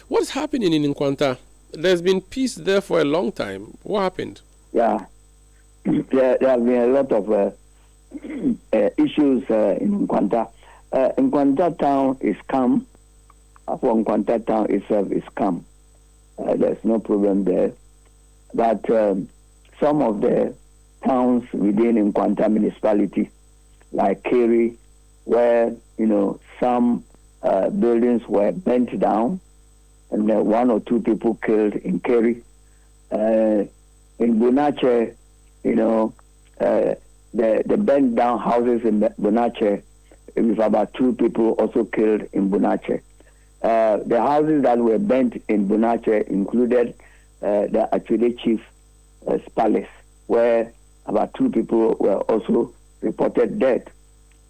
What's happening in Nkwanta? There's been peace there for a long time. What happened? Yeah, there have been a lot of issues in Nkwanta. Nkwanta town is calm. For Nkwanta town itself is calm. There's no problem there. But some of the towns within Nkwanta municipality, like Kerry, where some buildings were burnt down, and one or two people killed in Kerry. In Bunache, the burnt down houses in Bunache, with about 2 people also killed in Bunache. The houses that were burnt in Bunache included the Achede Chief's palace, where about 2 people were also reported dead.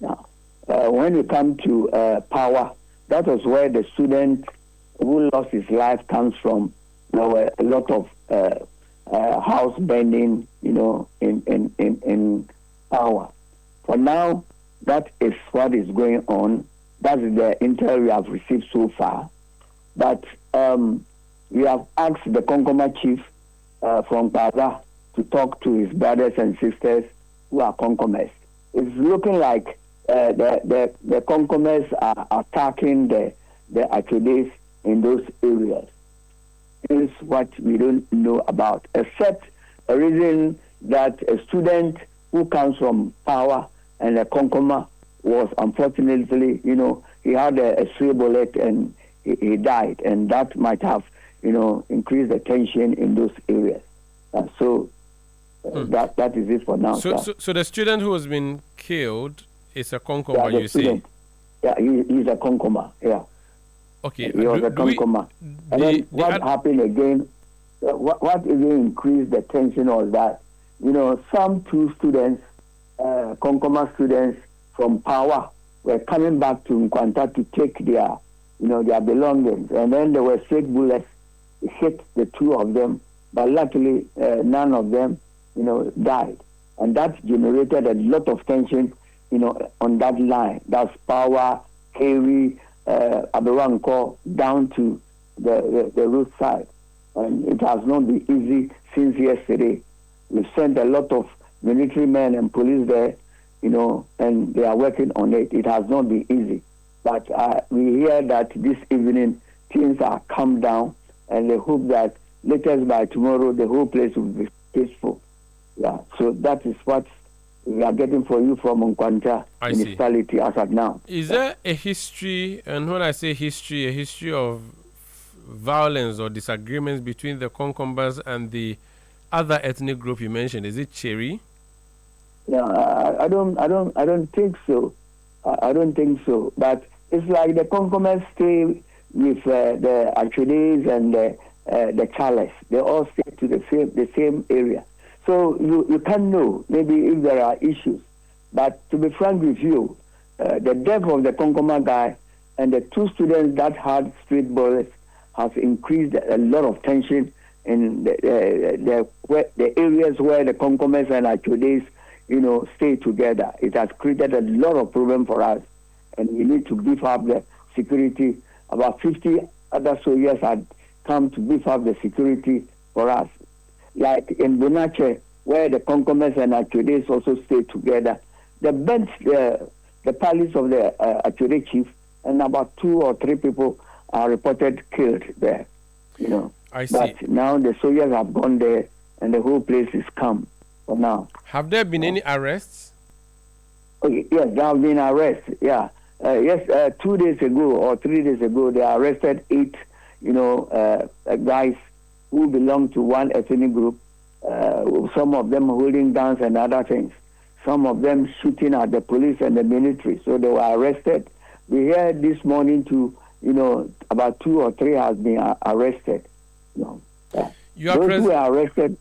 Now, when you come to Power, that was where the student who lost his life comes from. There were a lot of house burning, in Power. For now, that is what is going on. That's the intel we have received so far. But we have asked the Konkoma chief from Paza to talk to his brothers and sisters who are Konkomas. It's looking like the Konkomas are attacking the Achedes in those areas. This is what we don't know about, except a reason that a student who comes from Power and a Konkoma was unfortunately, he had a stray bullet and he died, and that might have, increased the tension in those areas. That is it for now. So the student who has been killed is a Konkoma, you say? Yeah, he's a Konkoma, yeah. Okay. He was a Konkoma. And then what happened again, what even increased the tension was that, some 2 students, Konkoma students from Power, were coming back to Nkwanta to take their belongings. And then there were straight bullets hit the 2 of them, but luckily none of them, died. And that generated a lot of tension, on that line. That's Power, Kerry, Abewanko, down to the roadside. And it has not been easy since yesterday. We've sent a lot of military men and police there, and they are working on it. It has not been easy. But we hear that this evening things are calmed down, and they hope that latest by tomorrow the whole place will be peaceful. Yeah, so that is what we are getting for you from Nkwanta municipality as of now. Is there a history, and when I say history, a history of violence or disagreements between the Konkombas and the other ethnic group you mentioned? Is it Cherry? Yeah, I don't think so. I don't think so. But it's like the Konkomas stay with the Achedes and the Charles. They all stay to the same area. So you can't know maybe if there are issues. But to be frank with you, the death of the Konkoma guy and the 2 students that had street bullets has increased a lot of tension in the areas where the Konkomas and Achedes, stay together. It has created a lot of problem for us, and we need to beef up the security. About 50 other soldiers had come to beef up the security for us. Like in Bunache, where the Konkomas and Achedes also stay together, they burnt the palace of the Achede chief, and about 2 or 3 people are reported killed there. I see. But now the soldiers have gone there, and the whole place is calm for now. Have there been any arrests? Okay, yes, there have been arrests. Yeah, 2 days ago or 3 days ago, they arrested 8, guys who belong to one ethnic group. Some of them holding guns and other things. Some of them shooting at the police and the military. So they were arrested. We heard this morning too, about 2 or 3 has been arrested. Those who were arrested.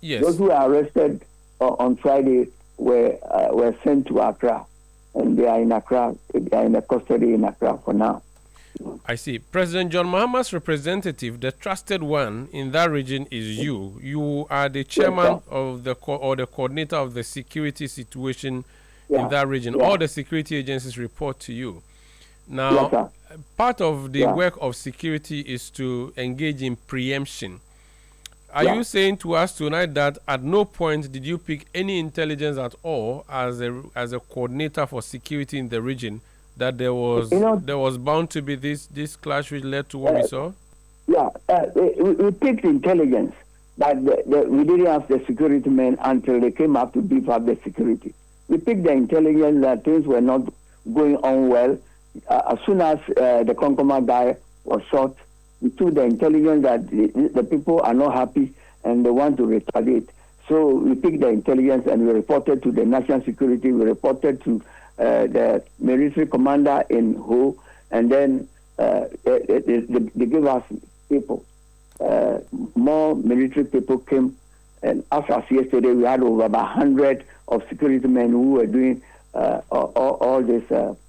Yes. Those who were arrested on Friday were sent to Accra, and they are in Accra. They are in the custody in Accra for now. I see. President John Mahama's representative, the trusted one in that region, is you. You are the chairman of the coordinator of the security situation in that region. All the security agencies report to you. Now, Yes, sir. part of the Yeah. work of security is to engage in preemption. Are Yeah. you saying to us tonight that at no point did you pick any intelligence at all as a coordinator for security in the region that there You know, was bound to be this clash which led to what we saw? yeah, we picked intelligence, but we didn't have the security men until they came up to beef up the security. We picked the intelligence that things were not going on well. As soon as the Konkoma guy was shot, we took the intelligence that the people are not happy and they want to retaliate. So we picked the intelligence and we reported to the national security. We reported to the military commander in Ho, and then they gave us people. More military people came, and as of yesterday, we had over about 100 of security men who were doing all this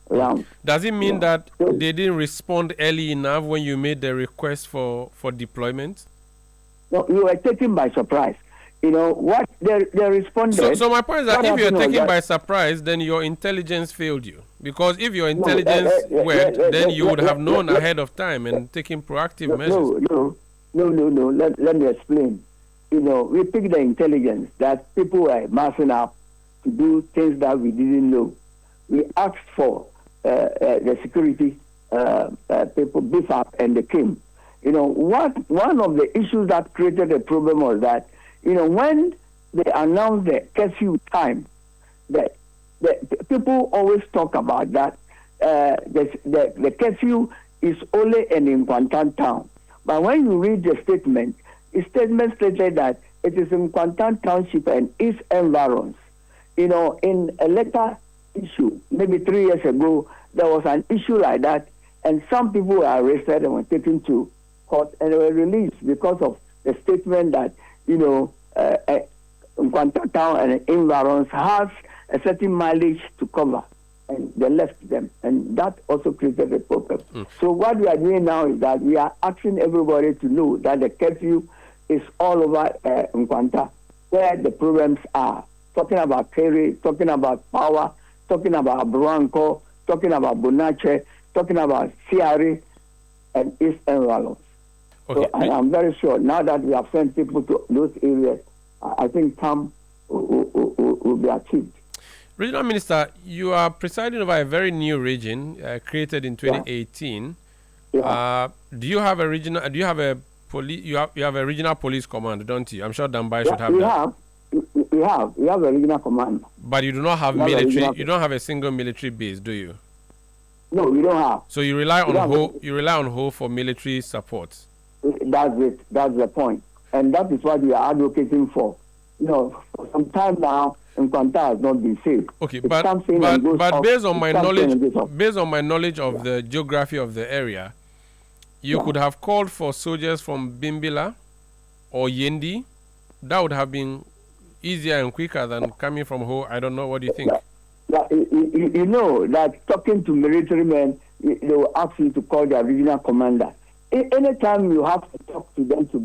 rounds. Does it mean that they didn't respond early enough when you made the request for deployment? No, you were taken by surprise. You know what they responded. So my point is that if you're taken by surprise, then your intelligence failed you. Because if your intelligence worked, then you would have known ahead of time and taken proactive measures. No. Let me explain. You know, we picked the intelligence that people were massing up to do things that we didn't know. We asked for the security people beef up, and they came. You know, one of the issues that created a problem was that, you know, when they announced the curfew time, the people always talk about that the curfew is only in Nkwanta town. But when you read the statement stated that it is in Nkwanta Township and its environs. You know, in a later issue, maybe 3 years ago, there was an issue like that, and some people were arrested and were taken to court and were released because of the statement that, you know, Nkwanta town and environs has a certain mileage to cover, and they left them, and that also created a problem. So what we are doing now is that we are asking everybody to know that the curfew is all over Nkwanta, where the problems are. Talking about Kerry, talking about Power, talking about Branco, talking about Bonache, talking about Siari and East Environs. Okay. So I'm very sure now that we have sent people to those areas, I think calm will be achieved. Regional Minister, you are presiding over a very new region created in 2018. Yeah. Do you have a regional? Do you have a police? You have a regional police command, don't you? I'm sure Dambai should have that. We have a regional command. But you do not have military. You don't have a single military base, do you? No, we don't have. So you rely on Ho. You rely on Ho for military support. That's it. That's the point, and that is what we are advocating for. You know, for some time now, Nkwanta has not been safe. Okay, but based on my knowledge of the geography of the area, you could have called for soldiers from Bimbila or Yendi. That would have been easier and quicker than coming from Ho. I don't know. What do you think? You know that talking to military men, they will ask you to call their regional commander. Anytime you have to talk to them to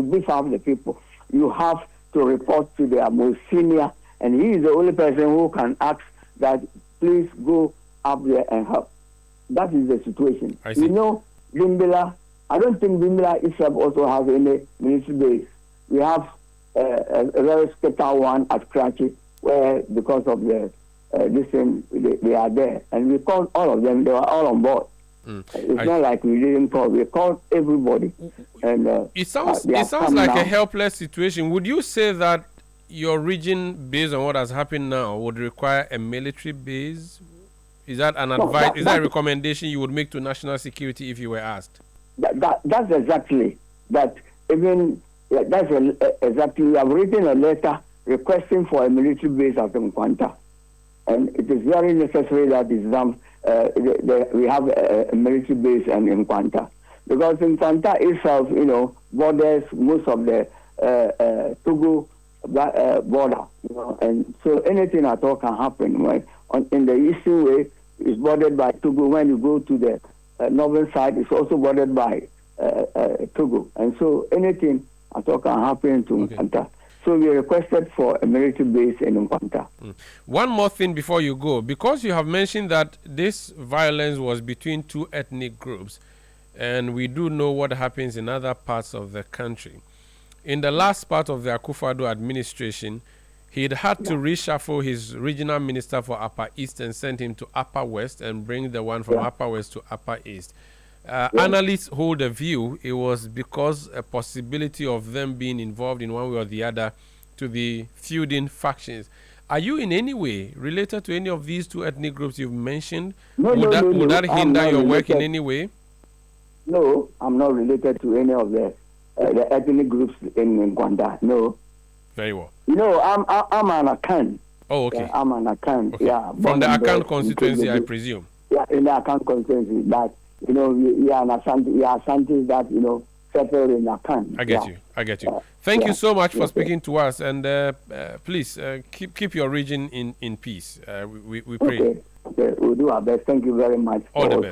beef up the people, you have to report to their most senior, and he is the only person who can ask that please go up there and help. That is the situation. You know, Bimbila, I don't think Bimbila itself also has any military base. We have a very special one at Kranchi, where because of the this thing, they are there, and we called all of them. They were all on board. It's not like we didn't call. We called everybody, and it sounds like a helpless situation. Would you say that your region, based on what has happened now, would require a military base? Is that an advice? Is that a recommendation you would make to national security if you were asked? That's exactly that. Even that's exactly. We have written a letter requesting for a military base at Nkwanta, and it is very necessary that we have a military base in Nkwanta, because Nkwanta itself, you know, borders most of the Togo border, you know, and so anything at all can happen. Right? In the eastern way, it's bordered by Togo. When you go to the northern side, it's also bordered by Togo, and so anything at all can happen to Nkwanta. So we requested for a military base in Nkwanta. One more thing before you go, because you have mentioned that this violence was between two ethnic groups, and we do know what happens in other parts of the country. In the last part of the Akufo-Addo administration, he'd had to reshuffle his regional minister for Upper East and send him to Upper West and bring the one from Upper West to Upper East. Analysts hold a view it was because a possibility of them being involved in one way or the other to the feuding factions. Are you in any way related to any of these two ethnic groups you've mentioned? Would that hinder your work in any way? No, I'm not related to any of the ethnic groups in Nkwanta. No. Very well. No, I'm an Akan. Oh, okay. I'm an Akan. Okay. Yeah. From the Akan constituency, I presume. Yeah, in the Akan constituency, but we are Asantis that settled in Akan. I get you. Thank you so much for speaking to us, and please keep your region in peace. We pray. Okay, we'll do our best. Thank you very much. All the best.